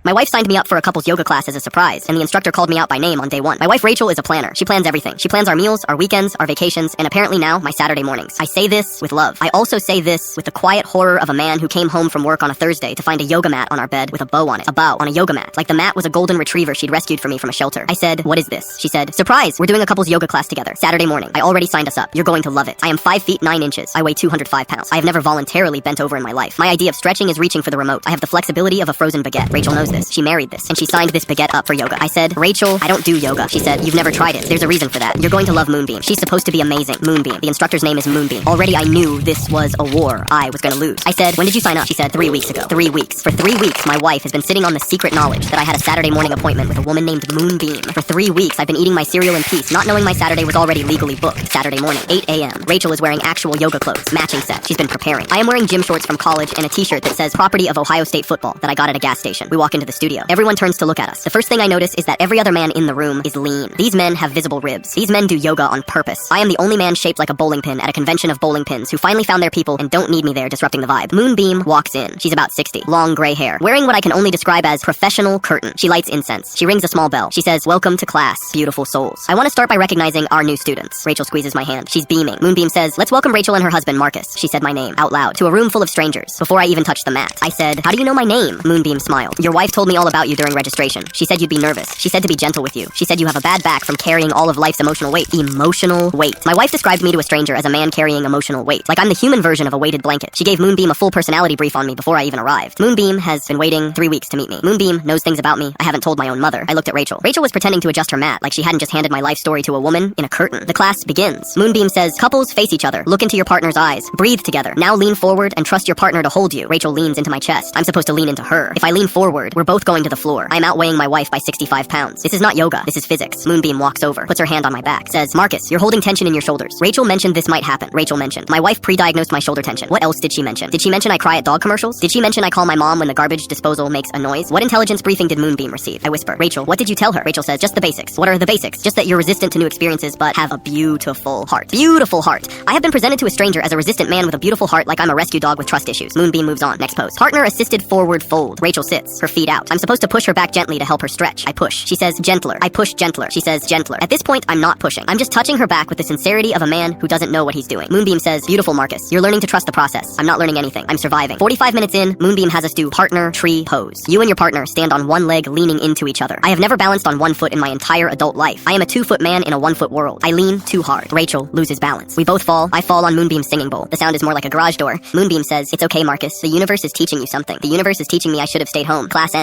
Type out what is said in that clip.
My wife signed me up for a couple's yoga class as a surprise, and the instructor called me out by name on day 1. My wife Rachel is a planner. She plans everything. She plans our meals, our weekends, our vacations, and apparently now my Saturday mornings. I say this with love. I also say this with the quiet horror of a man who came home from work on a Thursday to find a yoga mat on our bed with a bow on it. A bow on a yoga mat. Like the mat was a golden retriever she'd rescued for me from a shelter. I said, "What is this?" She said, "Surprise! We're doing a couple's yoga class together. Saturday morning. I already signed us up. You're going to love it. I am 5 feet 9 inches. I weigh 205 pounds. I have never voluntarily bent over in my life. My idea of stretching is reaching for the remote. I have the flexibility of a frozen baguette. Rachel knows this. She married this, and she signed this baguette up for yoga." I said, "Rachel, I don't do yoga." She said, "You've never tried it. There's a reason for that. You're going to love Moonbeam. She's supposed to be amazing." Moonbeam. The instructor's name is Moonbeam. Already I knew this was a war I was gonna lose. I said, "When did you sign up?" She said, 3 weeks ago. 3 weeks. For 3 weeks, my wife has been sitting on the secret knowledge that I had a Saturday morning appointment with a woman named Moonbeam. For 3 weeks, I've been eating my cereal in peace, not knowing my Saturday was already legally booked. Saturday morning, 8 a.m. Rachel is wearing actual yoga clothes, matching set. She's been preparing. I am wearing gym shorts from college and a t-shirt that says property of Ohio State football that I got at a gas station. We walk into the studio. Everyone turns to look at us. The first thing I notice is that every other man in the room is lean. These men have visible ribs. These men do yoga on purpose. I am the only man shaped like a bowling pin at a convention of bowling pins who finally found their people and don't need me there disrupting the vibe. Moonbeam walks in. She's about 60. Long gray hair. Wearing what I can only describe as professional curtain. She lights incense. She rings a small bell. She says, "Welcome to class, beautiful souls." I want to start by recognizing our new students. Rachel squeezes my hand. She's beaming. Moonbeam says, "Let's welcome Rachel and her husband, Marcus." She said my name out loud to a room full of strangers before I even touched the mat. I said, "How do you know my name?" Moonbeam smiled. "Your wife told me all about you during registration. She said you'd be nervous. She said to be gentle with you. She said you have a bad back from carrying all of life's emotional weight." Emotional weight. My wife described me to a stranger as a man carrying emotional weight. Like I'm the human version of a weighted blanket. She gave Moonbeam a full personality brief on me before I even arrived. Moonbeam has been waiting 3 weeks to meet me. Moonbeam knows things about me I haven't told my own mother. I looked at Rachel. Rachel was pretending to adjust her mat like she hadn't just handed my life story to a woman in a curtain. The class begins. Moonbeam says, "Couples face each other. Look into your partner's eyes. Breathe together. Now lean forward and trust your partner to hold you." Rachel leans into my chest. I'm supposed to lean into her. If I lean forward, we're both going to the floor. I'm outweighing my wife by 65 pounds. This is not yoga. This is physics. Moonbeam walks over, puts her hand on my back, says, "Marcus, you're holding tension in your shoulders." Rachel mentioned this might happen. Rachel mentioned. My wife pre-diagnosed my shoulder tension. What else did she mention? Did she mention I cry at dog commercials? Did she mention I call my mom when the garbage disposal makes a noise? What intelligence briefing did Moonbeam receive? I whisper, "Rachel, what did you tell her?" Rachel says, "Just the basics." What are the basics? Just that you're resistant to new experiences but have a beautiful heart. Beautiful heart. I have been presented to a stranger as a resistant man with a beautiful heart like I'm a rescue dog with trust issues. Moonbeam moves on. Next pose. Partner assisted forward fold. Rachel sits, her feet out. I'm supposed to push her back gently to help her stretch. I push. She says, "Gentler." I push gentler. She says, "Gentler." At this point, I'm not pushing. I'm just touching her back with the sincerity of a man who doesn't know what he's doing. Moonbeam says, "Beautiful, Marcus. You're learning to trust the process." I'm not learning anything. I'm surviving. 45 minutes in, Moonbeam has us do partner tree pose. You and your partner stand on one leg leaning into each other. I have never balanced on one foot in my entire adult life. I am a 2-foot man in a 1-foot world. I lean too hard. Rachel loses balance. We both fall. I fall on Moonbeam's singing bowl. The sound is more like a garage door. Moonbeam says, "It's okay, Marcus. The universe is teaching you something. The universe is teaching me I should have stayed home. Class